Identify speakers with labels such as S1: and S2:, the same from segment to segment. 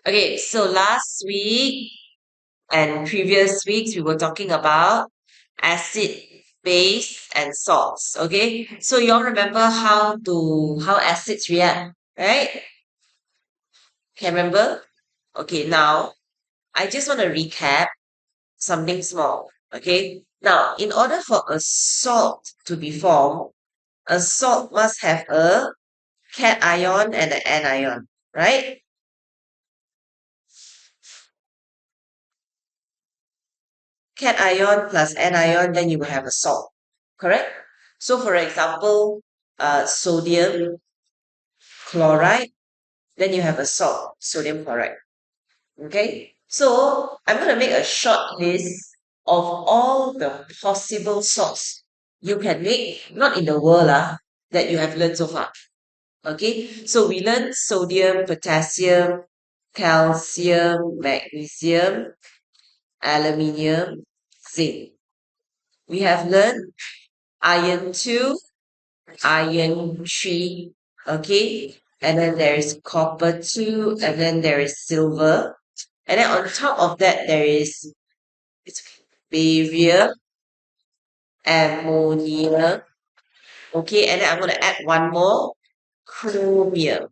S1: Okay, so last week and previous weeks we were talking about acid, base, and salts. Okay, so you all remember how acids react, right? Can remember? Okay, now I just want to recap something small. Okay, now in order for a salt to be formed, a salt must have a cation and an anion, right? Cation plus anion, then you will have a salt, correct? So for example, sodium chloride, then you have a salt, sodium chloride. Okay? So I'm going to make a short list of all the possible salts you can make, not in the world that you have learned so far. Okay? So we learned sodium, potassium, calcium, magnesium, aluminium, zinc. We have learned iron 2, iron 3, okay? And then there is copper 2, and then there is silver. And then on top of that, there is it's barium, ammonia, okay? And then I'm going to add one more, chromium,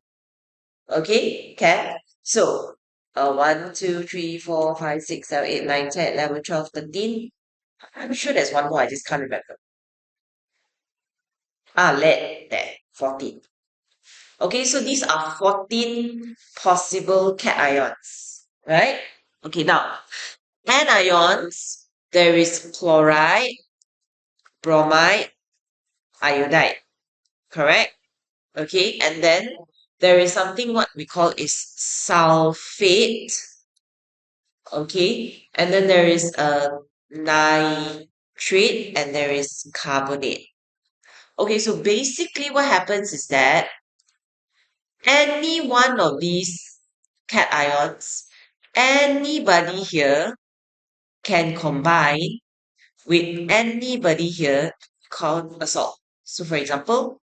S1: okay? Okay? So, 1, 2, 3, 4, 5, 6, 7, 8, 9, 10, 11, 12, 13. I'm sure there's one more, I just can't remember. Lead, there, 14. Okay, so these are 14 possible cations, right? Okay, now, anions, there is chloride, bromide, iodide, correct? Okay, and then there is something what we call is sulfate, okay? And then there is a nitrate and there is carbonate. Okay, so basically what happens is that any one of these cations, anybody here can combine with anybody here called a salt. So for example,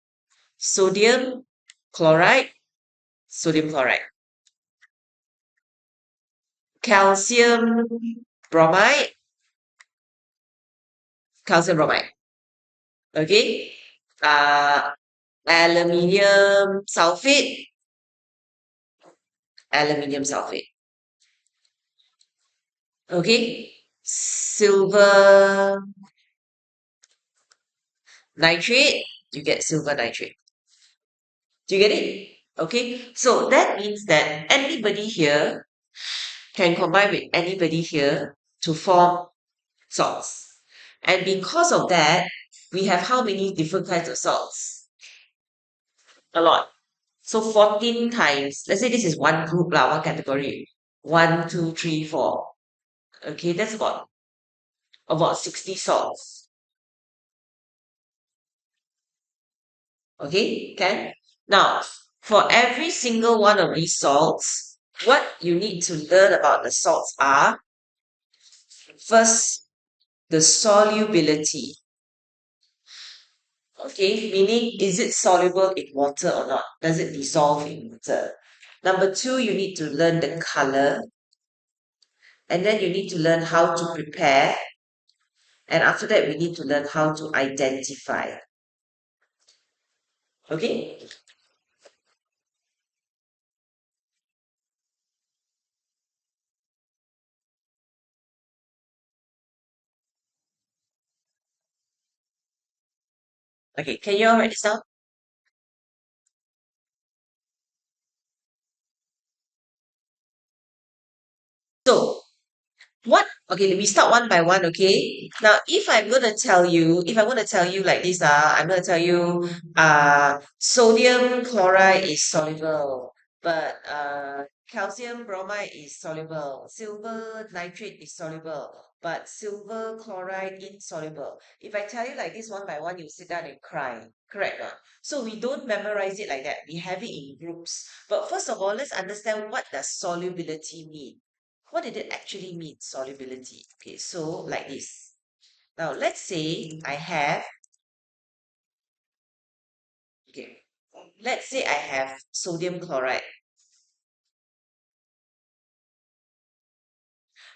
S1: sodium chloride, sodium chloride, calcium bromide, calcium bromide. Okay. Uh, aluminium sulfate, aluminium sulfate. Okay. Silver nitrate, you get silver nitrate. Do you get it? Okay. So that means that anybody here can combine with anybody here to form salts. And because of that, we have how many different kinds of salts? A lot. So 14 times. Let's say this is one group, one category. One, two, three, four. Okay, that's about 60 salts. Okay, can? Now, for every single one of these salts, what you need to learn about the salts are first, the solubility. Okay, meaning is it soluble in water or not? Does it dissolve in water? Number two, you need to learn the color, and then you need to learn how to prepare, and after that, we need to learn how to identify. Okay? Okay, can you all write this down? So, okay, we start one by one, okay? Now, if I'm gonna tell you like this, I'm gonna tell you, sodium chloride is soluble, but calcium bromide is soluble, silver nitrate is soluble, but silver chloride insoluble. If I tell you like this one by one, you sit down and cry, correct or not? So we don't memorize it like that. We have it in groups. But first of all, let's understand what does solubility mean. What did it actually mean, solubility? Okay, so like this. Now, let's say I have, okay, let's say I have sodium chloride.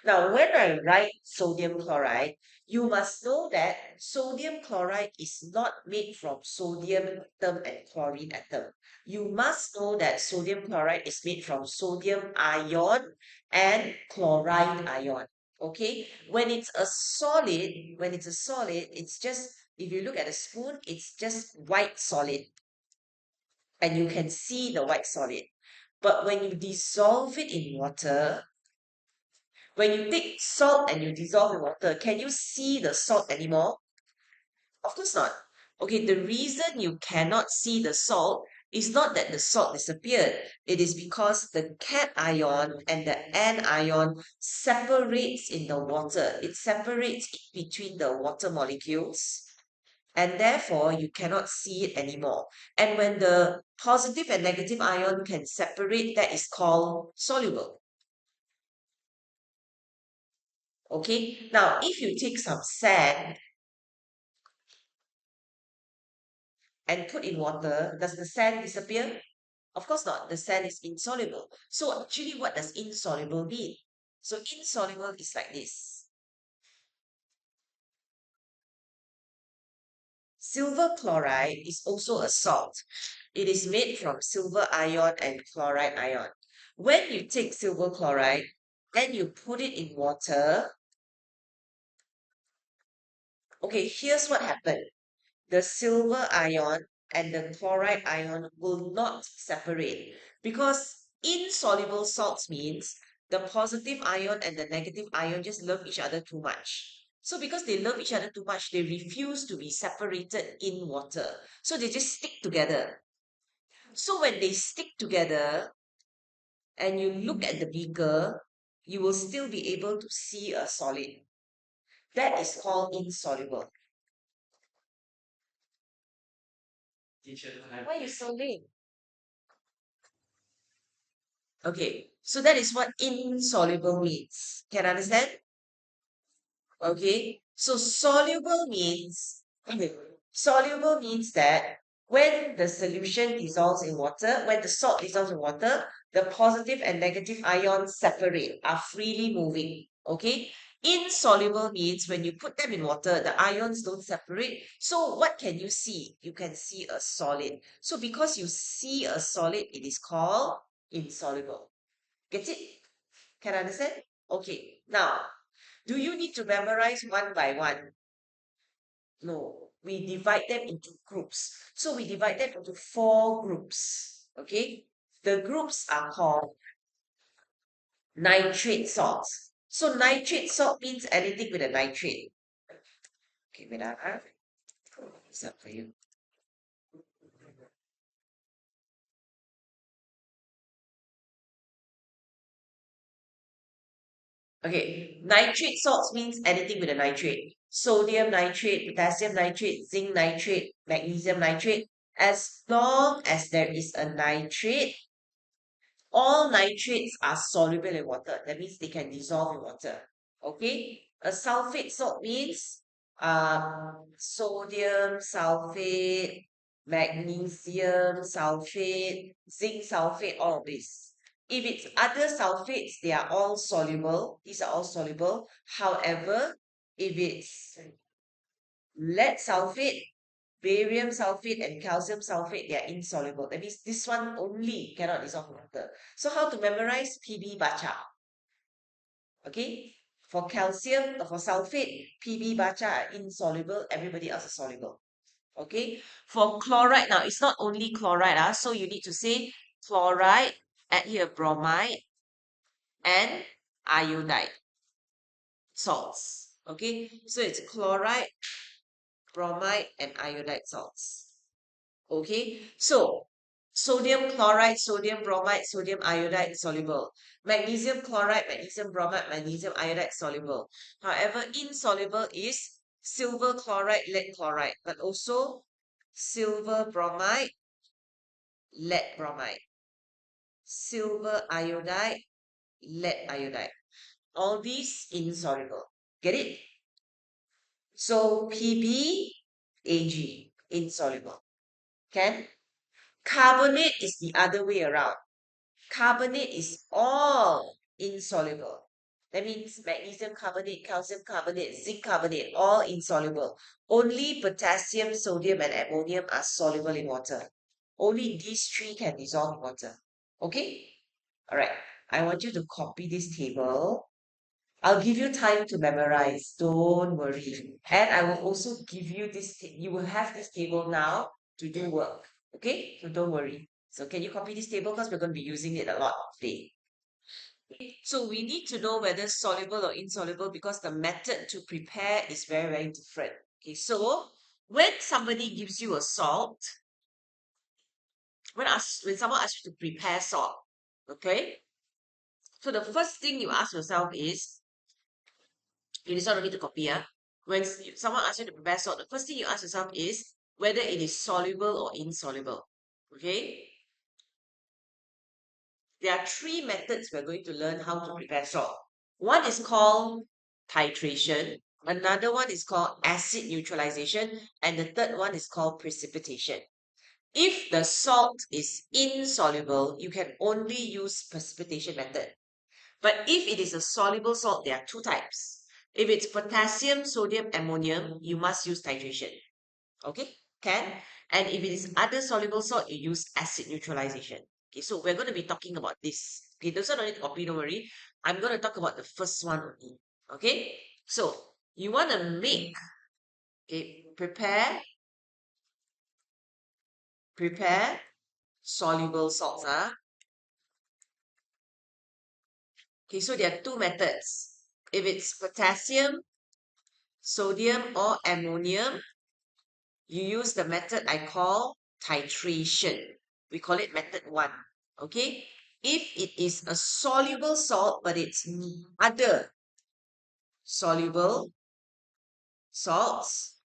S1: Now, when I write sodium chloride, you must know that sodium chloride is not made from sodium atom and chlorine atom. You must know that sodium chloride is made from sodium ion and chloride ion. Okay? When it's a solid, it's just, if you look at a spoon, it's just white solid. And you can see the white solid. But when you dissolve it in water, when you take salt and you dissolve in water, can you see the salt anymore? Of course not. Okay, the reason you cannot see the salt is not that the salt disappeared. It is because the cation and the anion separates in the water. It separates between the water molecules, and therefore you cannot see it anymore. And when the positive and negative ion can separate, that is called soluble. Okay, now if you take some sand and put in water, does the sand disappear? Of course not. The sand is insoluble. So actually, what does insoluble mean? So insoluble is like this. Silver chloride is also a salt. It is made from silver ion and chloride ion. When you take silver chloride and you put it in water, okay, here's what happened. The silver ion and the chloride ion will not separate, because insoluble salts means the positive ion and the negative ion just love each other too much. So because they love each other too much, they refuse to be separated in water. So they just stick together. So when they stick together and you look at the beaker, you will still be able to see a solid. That is called insoluble. Why are you so late? Okay, so that is what insoluble means. Can I understand? Okay, so soluble means that when the solution dissolves in water, when the salt dissolves in water, the positive and negative ions separate, are freely moving. Okay, insoluble means when you put them in water, the ions don't separate. So what can you see? You can see a solid. So because you see a solid, it is called insoluble. Get it? Can I understand? Okay. Now, do you need to memorize one by one? No. We divide them into groups. So we divide them into 4 groups. Okay? The groups are called nitrate salts. So nitrate salt means anything with a nitrate. Okay, wait a It's up for you. Okay, nitrate salts means anything with a nitrate. Sodium nitrate, potassium nitrate, zinc nitrate, magnesium nitrate. As long as there is a nitrate, all nitrates are soluble in water. That means they can dissolve in water. Okay? A sulfate salt means sodium sulfate, magnesium sulfate, zinc sulfate, all of this. If it's other sulfates, they are all soluble. These are all soluble. However, if it's lead sulfate, barium sulfate, and calcium sulfate, they are insoluble. That means this one only cannot dissolve in water. So how to memorize? PB bacha. Okay? For calcium, for sulfate, PB bacha are insoluble. Everybody else is soluble. Okay? For chloride, now it's not only chloride. So you need to say chloride, add here bromide, and iodide salts. Okay? So it's chloride, bromide, and iodide salts. Okay, so sodium chloride, sodium bromide, sodium iodide soluble. Magnesium chloride, magnesium bromide, magnesium iodide soluble. However, insoluble is silver chloride, lead chloride, but also silver bromide, lead bromide, silver iodide, lead iodide. All these insoluble. Get it? So PbAg, insoluble. Can? Carbonate is the other way around. Carbonate is all insoluble. That means magnesium carbonate, calcium carbonate, zinc carbonate, all insoluble. Only potassium, sodium, and ammonium are soluble in water. Only these three can dissolve in water. Okay? All right. I want you to copy this table. I'll give you time to memorize. Don't worry. And I will also give you this, you will have this table now to do work. Okay? So don't worry. So can you copy this table? Because we're going to be using it a lot today. So we need to know whether soluble or insoluble because the method to prepare is very, very different. Okay, so when somebody gives you a salt, when someone asks you to prepare salt, okay, so the first thing you ask yourself is, okay, this one don't need to copy, when someone asks you to prepare salt, the first thing you ask yourself is whether it is soluble or insoluble. Okay, there are three methods we're going to learn how to prepare salt. One is called titration, another one is called acid neutralization, and the third one is called precipitation. If the salt is insoluble, you can only use precipitation method. But if it is a soluble salt, there are two types. If it's potassium, sodium, ammonium, you must use titration. Okay, can? And if it is other soluble salt, you use acid neutralization. Okay, so we're going to be talking about this. Okay, those are don't need to copy, don't worry. I'm going to talk about the first one only. Okay, so you want to make, okay, prepare soluble salts. Okay, so there are two methods. If it's potassium, sodium, or ammonium, you use the method I call titration. We call it method 1. Okay? If it is a soluble salt, but it's other soluble salts,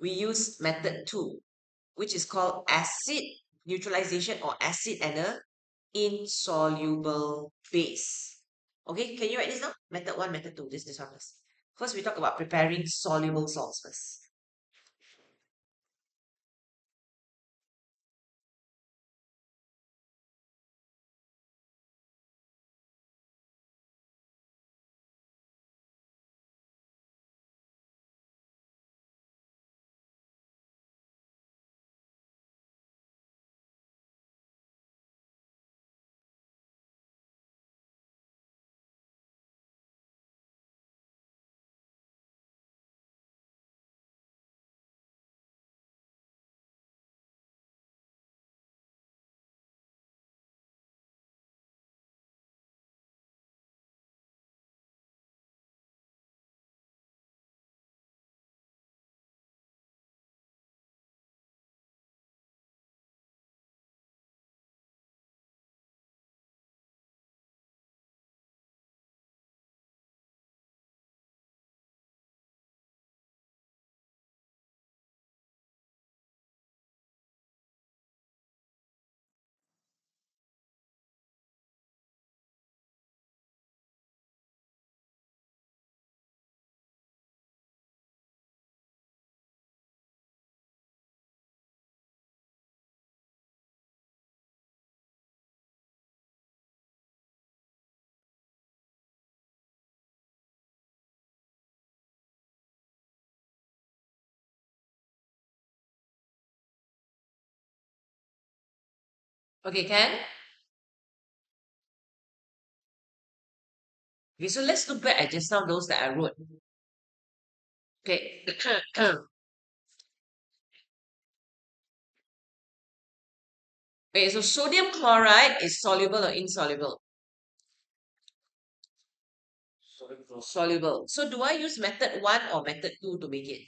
S1: we use method 2, which is called acid neutralization or acid and a insoluble base. Okay, can you write this down? Method 1, method 2. This one first. First, we talk about preparing soluble salts first. Okay, Ken? Okay, so let's look back at just now those that I wrote. Okay. Okay, so sodium chloride is soluble or insoluble? Soluble. So do I use method 1 or method 2 to make it?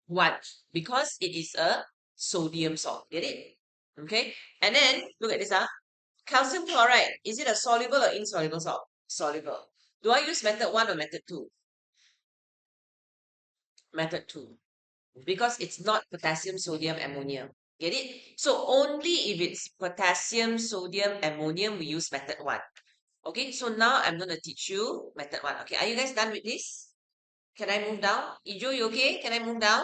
S1: 1, because it is a sodium salt. Get it? Okay. And then look at this. Calcium chloride, is it a soluble or insoluble salt? Soluble. Do I use method 1 or method 2? Method 2. Because it's not potassium, sodium, ammonium. Get it? So only if it's potassium, sodium, ammonium, we use method 1. Okay, so now I'm going to teach you method 1. Okay, are you guys done with this? Can I move down? Ijo, you okay? Can I move down?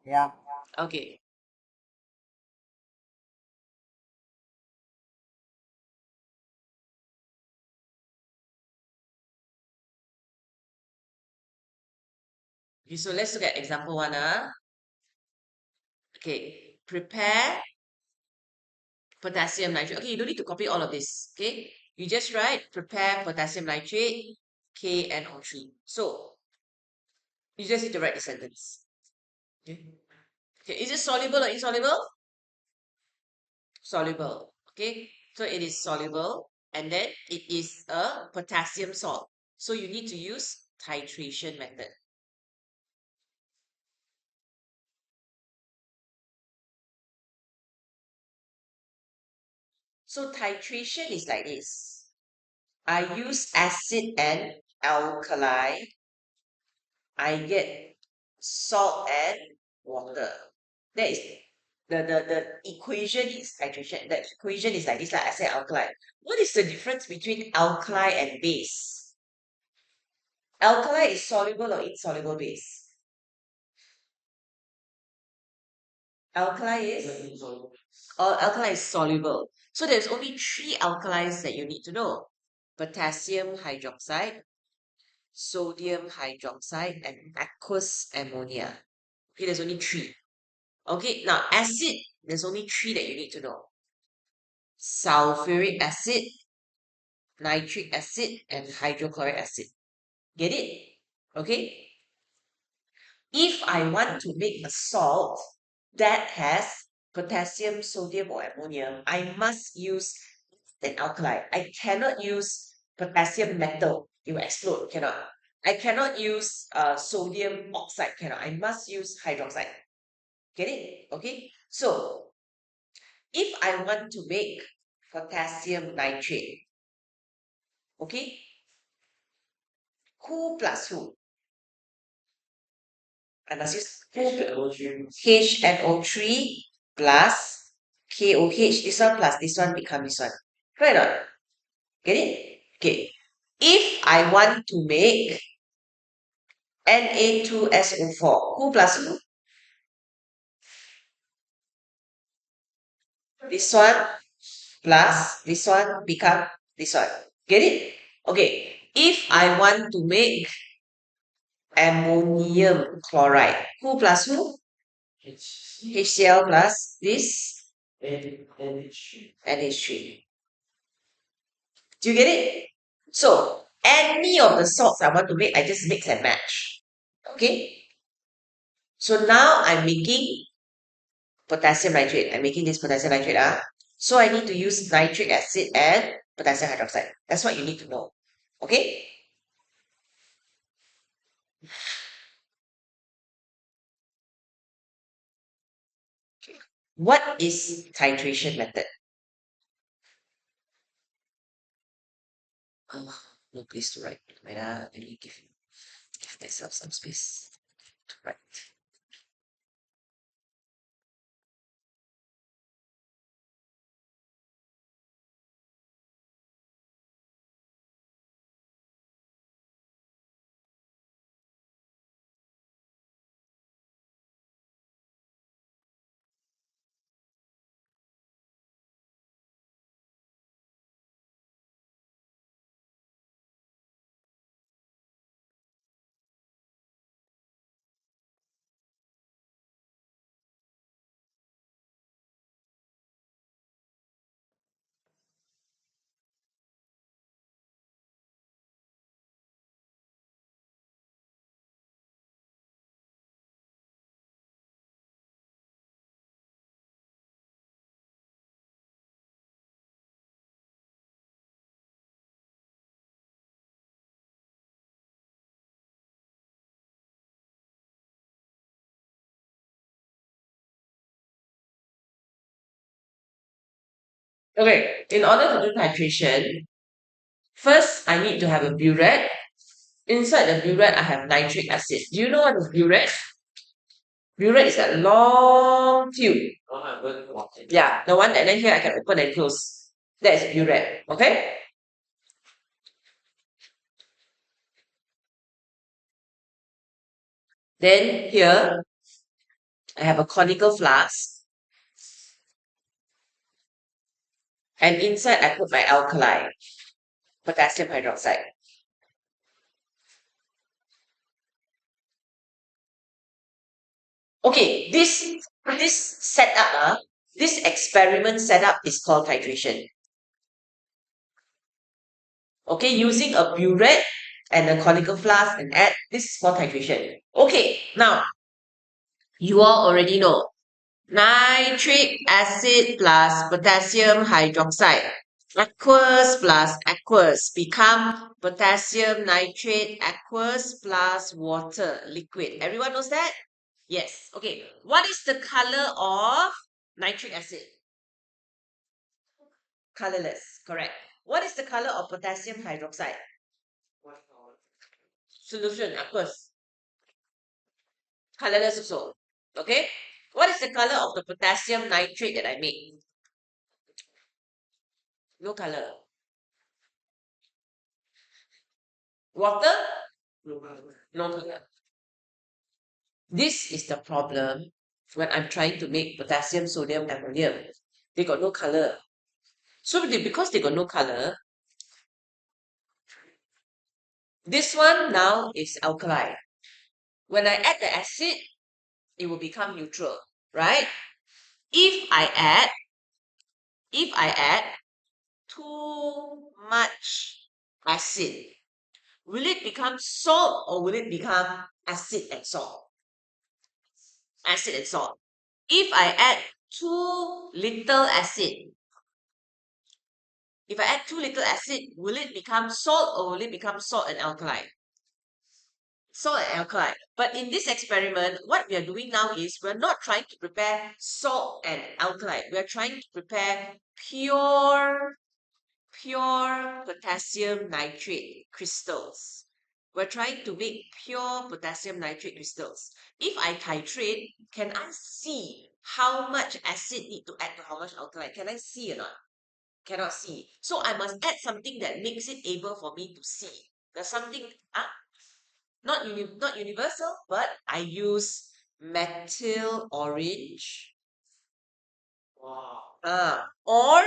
S2: Yeah.
S1: Okay. Okay, so let's look at example 1. Okay, prepare potassium nitrate. Okay, you don't need to copy all of this. Okay, you just write prepare potassium nitrate KNO3. So you just need to write the sentence. Okay. Okay, is it soluble or insoluble? Soluble. Okay, so it is soluble and then it is a potassium salt. So you need to use titration method. So titration is like this. I use acid and alkali. I get salt and water. That is the equation is titration. The equation is like this, like acid and alkali. What is the difference between alkali and base? Alkali is soluble or insoluble base? Alkali is alkali is soluble. So there's only 3 alkalis that you need to know. Potassium hydroxide, sodium hydroxide, and aqueous ammonia. Okay, there's only 3. Okay, now acid, there's only 3 that you need to know. Sulfuric acid, nitric acid, and hydrochloric acid. Get it? Okay? If I want to make a salt that has potassium, sodium, or ammonium, I must use an alkali. I cannot use potassium metal. It will explode. Cannot. I cannot use sodium oxide. Cannot. I must use hydroxide. Get it? Okay. So if I want to make potassium nitrate, okay, who plus who? I must use HNO3 plus KOH. This one plus this one become this one. Right or not? Get it? Okay. If I want to make Na2SO4, who plus who? This one plus this one become this one. Get it? Okay. If I want to make ammonium chloride, who plus who? HCl plus this NH3. Do you get it? So any of the salts I want to make, I just mix and match. Okay? So now I'm making potassium nitrate. I'm making this potassium nitrate. So I need to use nitric acid and potassium hydroxide. That's what you need to know. Okay? What is titration method? Oh, no place to write. Wait, let me give myself some space to write. Okay, in order to do titration, first I need to have a burette. Inside the burette, I have nitric acid. Do you know what is burette? Burette is that long tube. Yeah, the one that then here I can open and close. That is burette. Okay? Then here I have a conical flask. And inside I put my alkali, potassium hydroxide. Okay, this setup, this experiment setup is called titration. Okay, using a burette and a conical flask and add, this is called titration. Okay, now you all already know nitric acid plus potassium hydroxide. Aqueous plus aqueous become potassium nitrate aqueous plus water liquid. Everyone knows that? Yes. Okay. What is the color of nitric acid? Colorless. Correct. What is the color of potassium hydroxide? Solution, aqueous. Colorless also. Okay. What is the color of the potassium nitrate that I made? No color. Water? No color. This is the problem when I'm trying to make potassium, sodium, ammonium. They got no color. So because they got no color, this one now is alkali. When I add the acid, it will become neutral, right? If I add too much acid, will it become salt or will it become acid and salt? Acid and salt. If I add too little acid, if I add too little acid, will it become salt or will it become salt and alkali? Salt and alkali. But in this experiment, what we are doing now is we're not trying to prepare salt and alkali. We're trying to prepare pure potassium nitrate crystals. We're trying to make pure potassium nitrate crystals. If I titrate, can I see how much acid need to add to how much alkali? Can I see or not? Cannot see. So I must add something that makes it able for me to see. There's something, not universal, but I use methyl orange. Wow. Or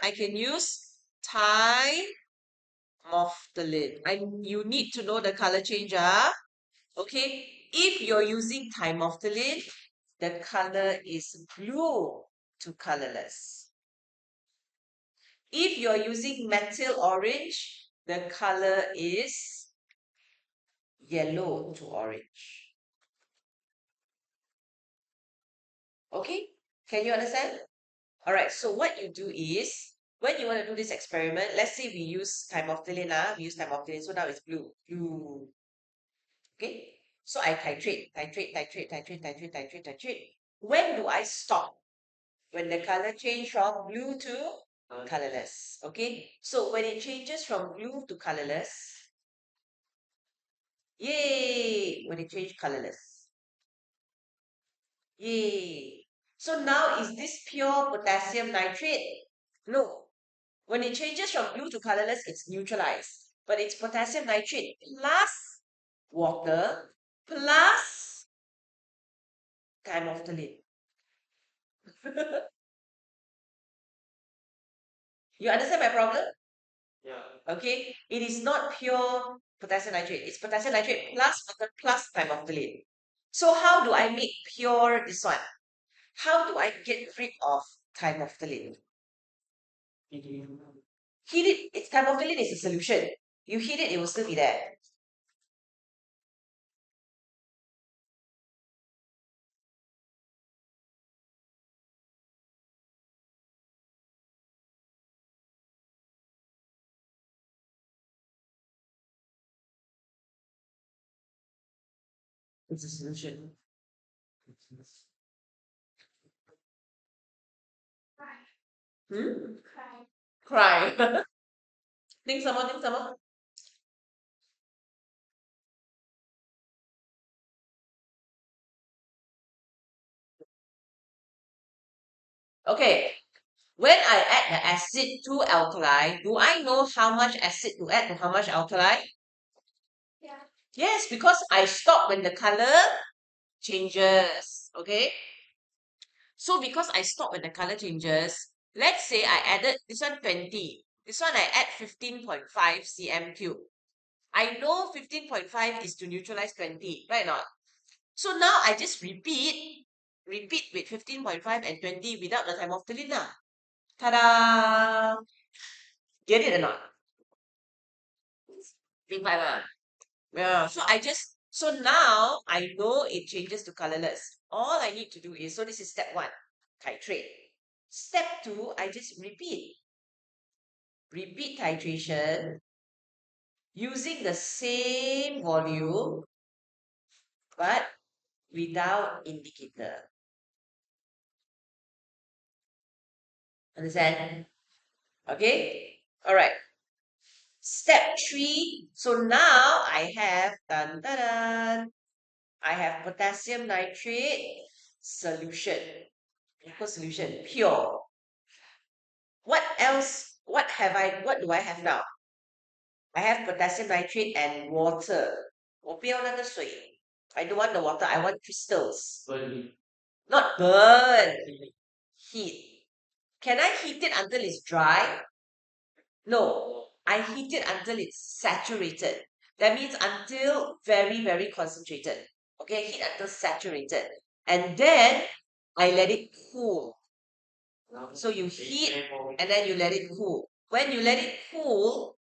S1: I can use thymophthalate. You need to know the color change, okay? If you're using thymophthalate, the color is blue to colorless. If you're using methyl orange, the color is yellow to orange. Okay? Can you understand? All right, so what you do is, when you want to do this experiment, let's say we use thymophthalate, so now it's blue. Blue. Okay? So I titrate. When do I stop? When the color change from blue to colorless. Okay? So when it changes from blue to colorless, yay! When it changes colorless. Yay! So now is this pure potassium nitrate? No. When it changes from blue to colorless, it's neutralized. But it's potassium nitrate plus water plus thymophthalate. You understand my problem? Yeah. Okay. It is not pure potassium nitrate. It's potassium nitrate plus water plus thymophthalate. So how do I make pure this one? How do I get rid of thymophthalate? Heat it. It's thymophthalate is a solution. You heat it, it will still be there. It's a solution. Hmm? Cry. Think some more, think some more. Okay. When I add the acid to alkali, do I know how much acid to add to how much alkali? Yeah. Yes, because I stop when the color changes. Okay. So because I stop when the color changes, let's say I added this one 20. This one I add 15.5 cm cube. I know 15.5 is to neutralize 20, right or not? So now I just repeat with 15.5 and 20 without the thymophthalein lah. Ta-da! Get it or not? 15.5 ah. Yeah, so now I know it changes to colorless. All I need to do is, so this is step 1, titrate. Step 2, I just repeat titration using the same volume but without indicator. Understand? Okay? Alright. Step 3, so now I have, dun, dun, dun, I have potassium nitrate solution. Equal solution, pure. What else? What do I have now? I have potassium nitrate and water. 我不要那个水. I don't want the water, I want crystals. Not burn. Heat. Can I heat it until it's dry? No. I heat it until it's saturated. That means until very, very concentrated. Okay, heat until saturated. And then I let it cool. So you heat and then you let it cool. When you let it cool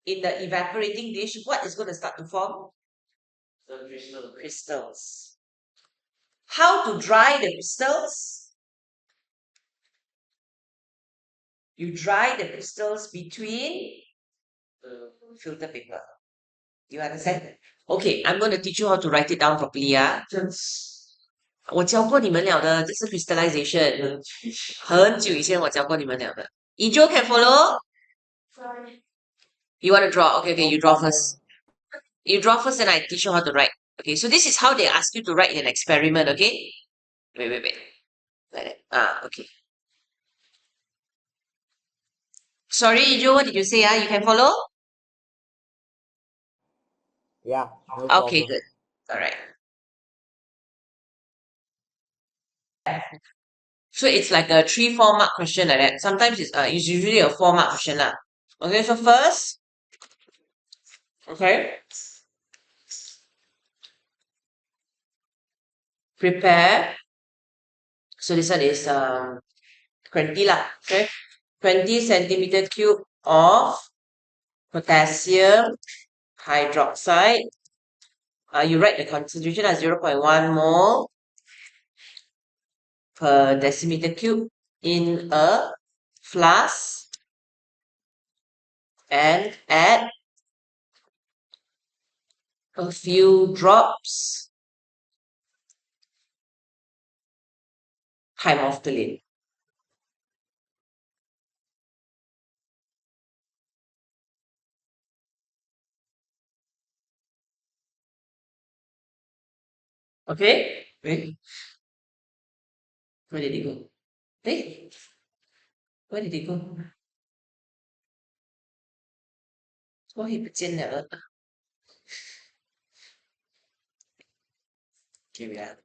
S1: in the evaporating dish, what is going to start to form? Crystals. How to dry the crystals? You dry the crystals between filter paper. You understand? Okay, I'm going to teach you how to write it down properly. 我教过你们了的，这是 crystallization。很久以前我教过你们了的。Ijo can follow? You want to draw? Okay, you draw first. You draw first and I teach you how to write. Okay, so this is how they ask you to write in an experiment, okay? Wait. Like that. Okay. Sorry, Ijo, what did you say? You can follow?
S2: Yeah, no
S1: Okay,
S2: problem.
S1: good. All right. So it's like a 3-4 mark question like that. Sometimes it's usually a 4 mark question lah. Okay, so first, okay, prepare. So this one is 20 lah. Okay, 20 centimeter cube of potassium hydroxide. You write the concentration as 0.1 mole per decimeter cube in a flask and add a few drops thymophthalein. Okay? Wait. Where did it go? Hey, where did it go? 我也不见了。Okay, wait ah.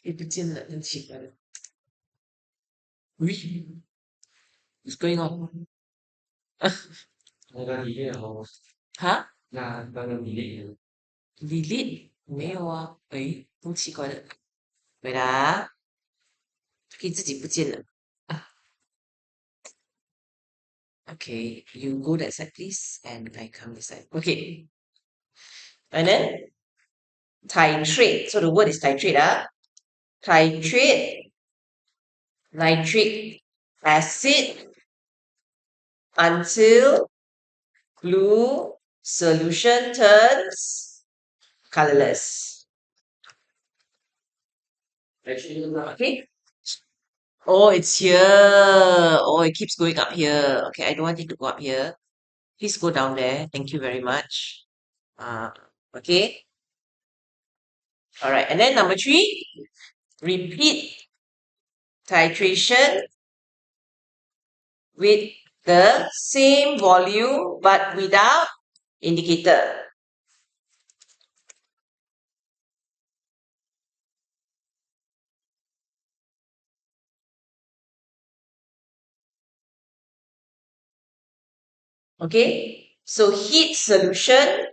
S1: 也不见了，很奇怪的。What's going on? 哈 delete 没有啊？诶，很奇怪的。对啦，可以自己不见了。Okay, you go that side please, and I come this side. Okay, and then titrate. So the word is titrate. Titrate nitric acid until glue solution turns colorless. Okay. Oh, it's here. Oh, it keeps going up here. Okay, I don't want it to go up here. Please go down there. Thank you very much. Okay. All right. And then number 3, repeat titration with the same volume but without indicator. Okay. So heat solution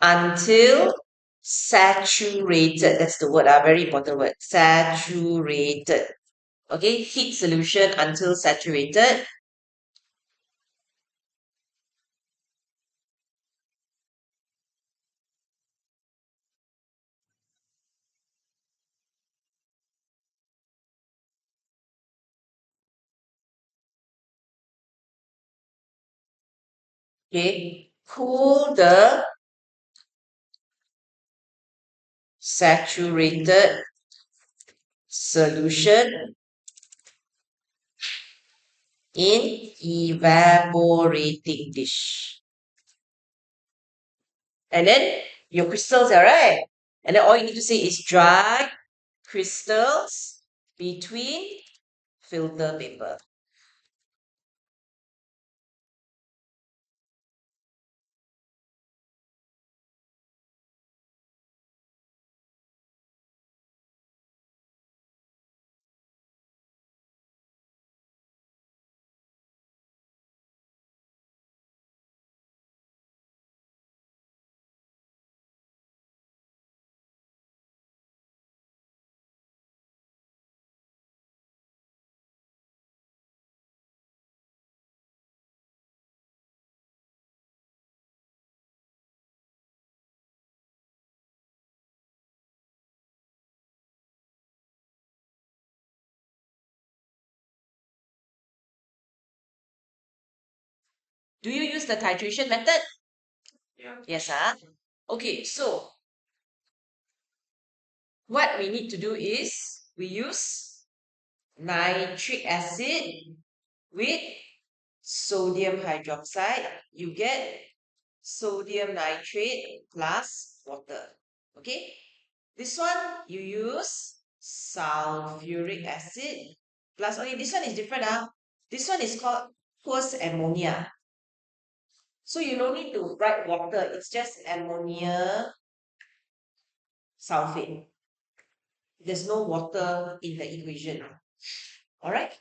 S1: until saturated. That's the word, very important word. Saturated. Okay, heat solution until saturated. Okay, cool the saturated solution in evaporating dish. And then your crystals are right. And then all you need to say is dry crystals between filter paper. Do you use the titration method? Yeah. Yes, huh? Okay, so what we need to do is we use nitric acid with sodium hydroxide. You get sodium nitrate plus water. Okay? This one you use sulfuric acid plus, okay, this one is different. This one is called aqueous ammonia. So you don't need to write water, it's just ammonia sulfate. There's no water in the equation. All right?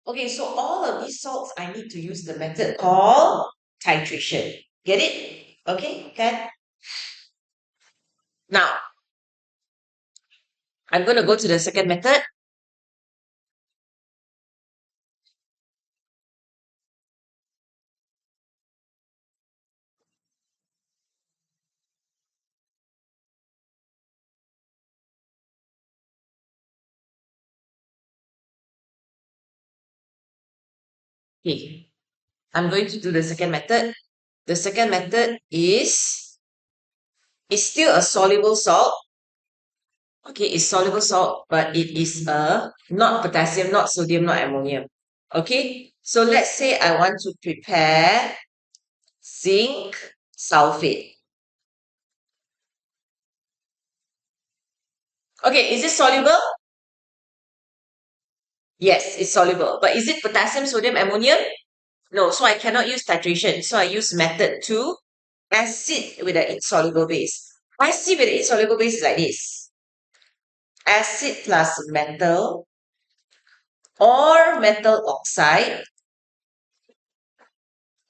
S1: Okay, so all of these salts, I need to use the method called titration. Get it? Okay, okay. Now, I'm going to go to the second method. Okay, I'm going to do the second method. The second method is still a soluble salt. Okay, it's soluble salt, but it is not potassium, not sodium, not ammonium. Okay, so let's say I want to prepare zinc sulfate. Okay, is it soluble? Yes, it's soluble. But is it potassium, sodium, ammonium? No, so I cannot use titration. So I use method 2, acid with an insoluble base. Acid with an insoluble base is like this. Acid plus metal or metal oxide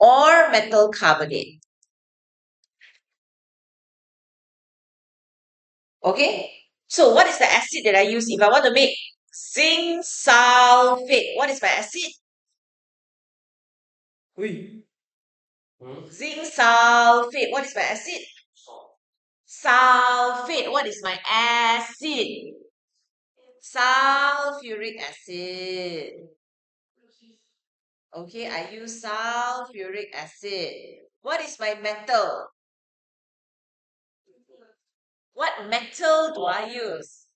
S1: or metal carbonate. Okay? So what is the acid that I use if I want to make zinc sulfate? What is my acid? Ui. Zinc sulfate. What is my acid? Sulfate. What is my acid? Sulfuric acid. Okay, I use sulfuric acid. What is my metal? What metal do I use?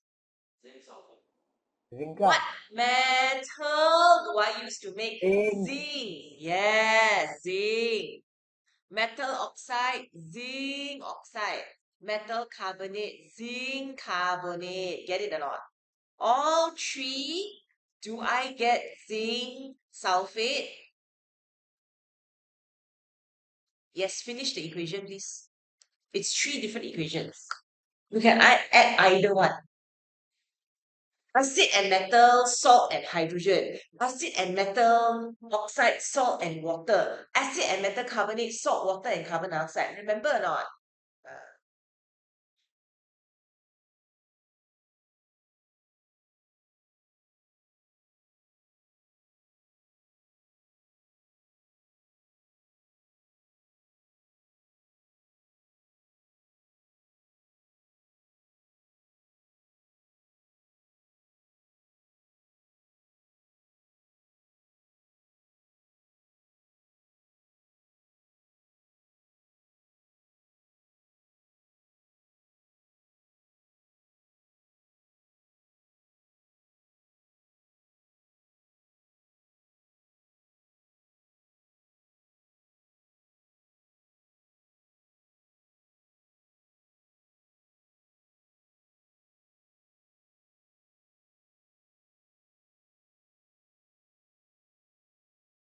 S2: Zinc
S1: What
S2: ah.
S1: metal do I use to make
S2: Zinc.
S1: zinc? Yes, zinc. Metal oxide, zinc oxide. Metal carbonate, zinc carbonate. Get it or not? All three, do I get zinc sulfate? Yes, finish the equation, please. It's three different equations. You can add either one. Acid and metal, salt and hydrogen. Acid and metal oxide, salt and water. Acid and metal carbonate, salt, water, and carbon dioxide. Remember or not? Uh,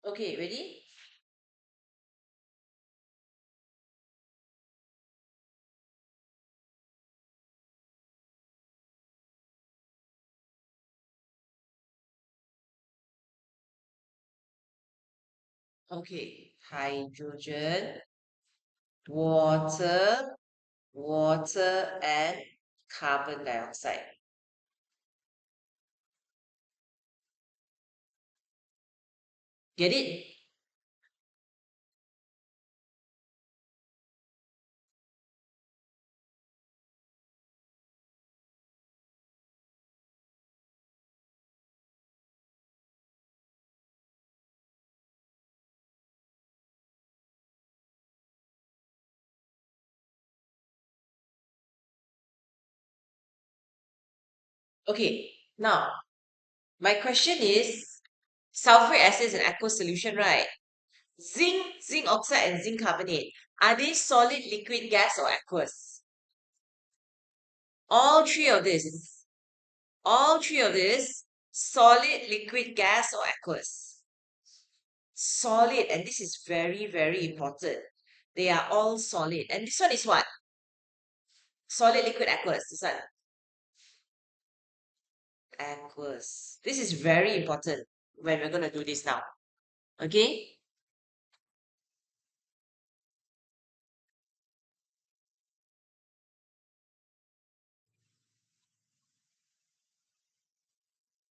S1: okay, ready? Okay, hydrogen, water, water, and carbon dioxide. Get it? Okay, now my question is sulfuric acid is an aqueous solution, right? Zinc oxide, and zinc carbonate. Are they solid, liquid, gas, or aqueous? All three of this. All three of this, solid, liquid, gas, or aqueous. Solid, and this is very, very important. They are all solid. And this one is what? Solid, liquid, aqueous. This one. Aqueous. This is very important when we're going to do this now. Okay?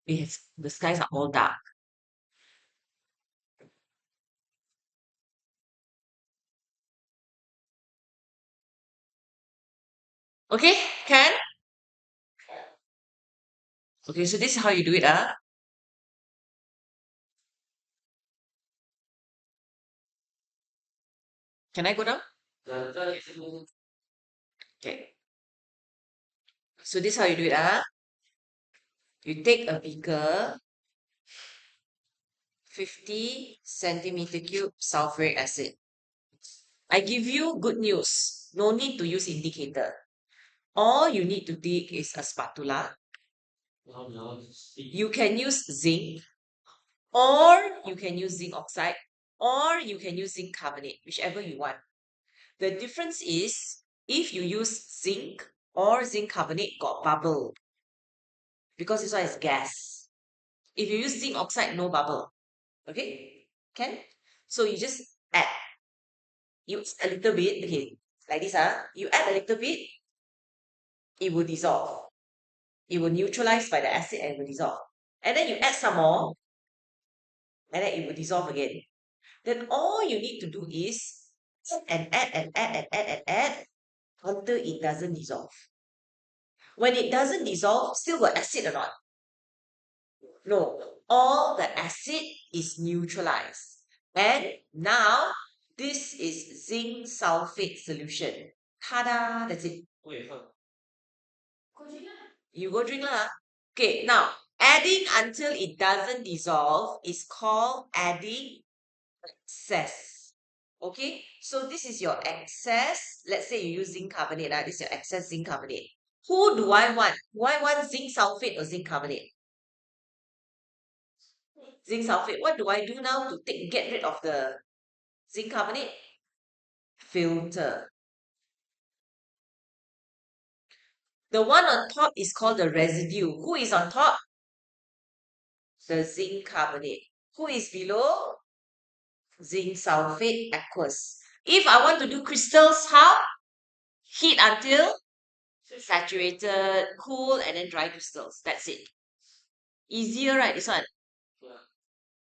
S1: Yes, the skies are all dark. Okay, can? Okay, so this is how you do it, ah. Can I go down? Okay. So this is how you do it, ah. You take a beaker, 50 centimeter cube sulfuric acid. I give you good news. No need to use indicator. All you need to dig is a spatula. You can use zinc, or you can use zinc oxide, or you can use zinc carbonate, whichever you want. The difference is if you use zinc or zinc carbonate got bubble because this one is gas. If you use zinc oxide, no bubble. Okay? Can? So you just add. You add a little bit. Okay, like this, you add a little bit, it will dissolve. It will neutralize by the acid and it will dissolve. And then you add some more, and then it will dissolve again. Then all you need to do is add until it doesn't dissolve. When it doesn't dissolve, still got acid or not? No, all the acid is neutralized. And now this is zinc sulfate solution. Ta-da! That's it. You go drink lah. Okay, now Adding until it doesn't dissolve is called adding excess. Okay, so this is your excess. Let's say you use zinc carbonate. This is your excess zinc carbonate. Who do I want? Do I want zinc sulfate or zinc carbonate? Zinc sulfate. What do I do now to get rid of the zinc carbonate? Filter. The one on top is called the residue. Who is on top? The zinc carbonate. Who is below? Zinc sulfate aqueous. If I want to do crystals, how? Heat until saturated, cool, and then dry crystals. That's it. Easier, right? This one.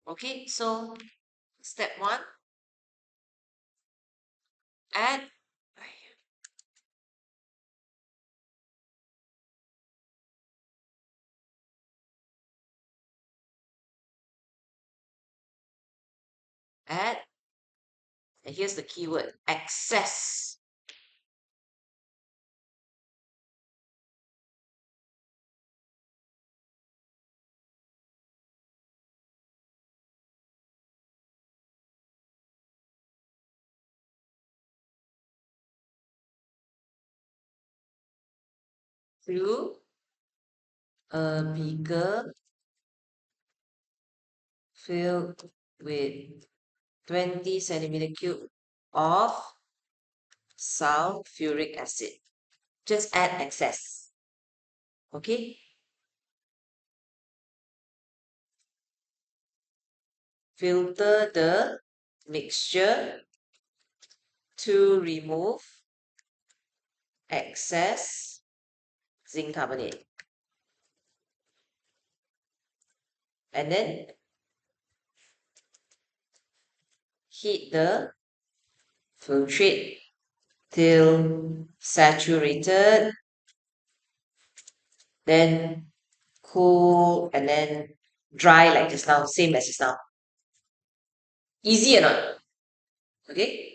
S1: Okay, so step 1, add add, and here's the keyword, excess. Through a beaker filled with 20 centimeter cube of sulfuric acid. Just add excess. Okay? Filter the mixture to remove excess zinc carbonate. And then heat the filtrate till saturated, then cool, and then dry like just now, same as just now. Easy or not? Okay?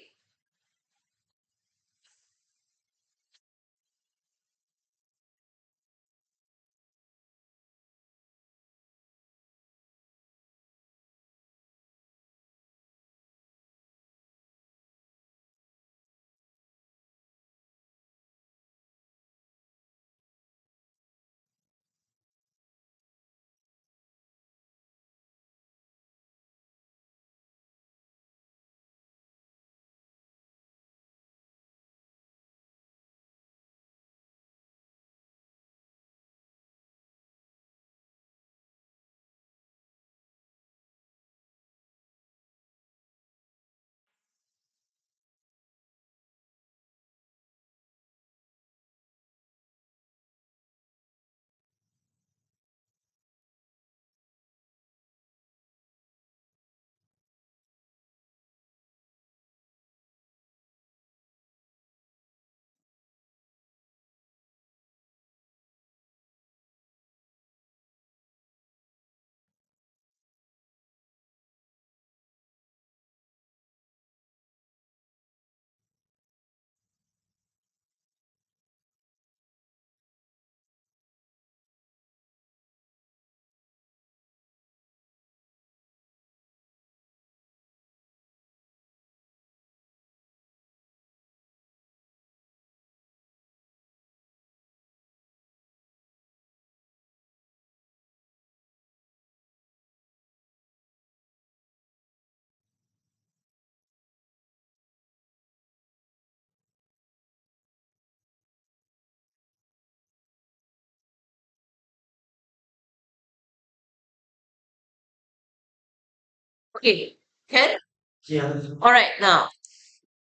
S1: Okay, can? Yeah. Alright, now,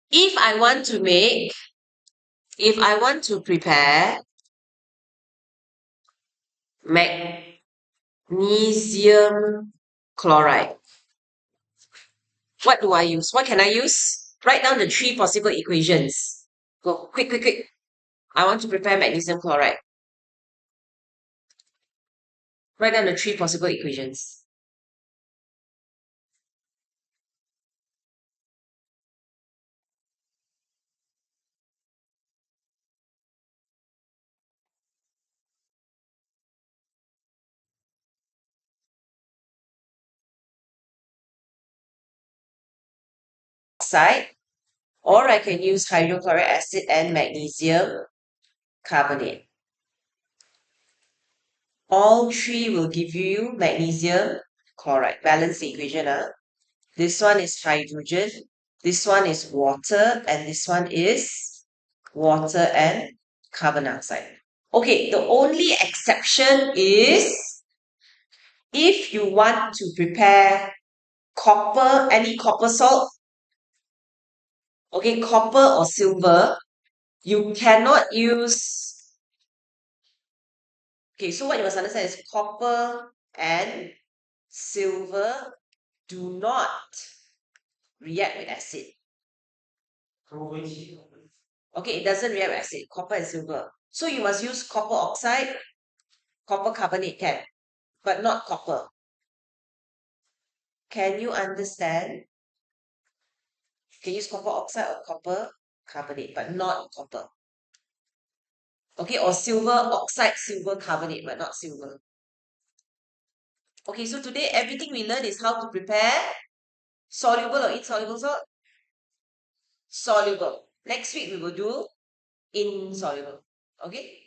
S1: if I want to prepare magnesium chloride, what do I use? What can I use? Write down the 3 possible equations. Go, quick, quick, quick. I want to prepare magnesium chloride. Write down the 3 possible equations. oxide, or I can use hydrochloric acid and magnesium carbonate. All three will give you magnesium chloride. Balance the equation. This one is hydrogen, this one is water, and this one is water and carbon dioxide. Okay, the only exception is if you want to prepare copper, any copper salt, okay, copper or silver, you cannot use. Okay, so what you must understand is copper and silver do not react with acid. Okay, it doesn't react with acid, copper and silver. So you must use copper oxide, copper carbonate can, but not copper. Can you understand? You can use copper oxide or copper carbonate, but not copper. Okay, or silver oxide, silver carbonate, but not silver. Okay, so today everything we learn is how to prepare soluble or insoluble salt? Soluble. Next week we will do insoluble. Okay?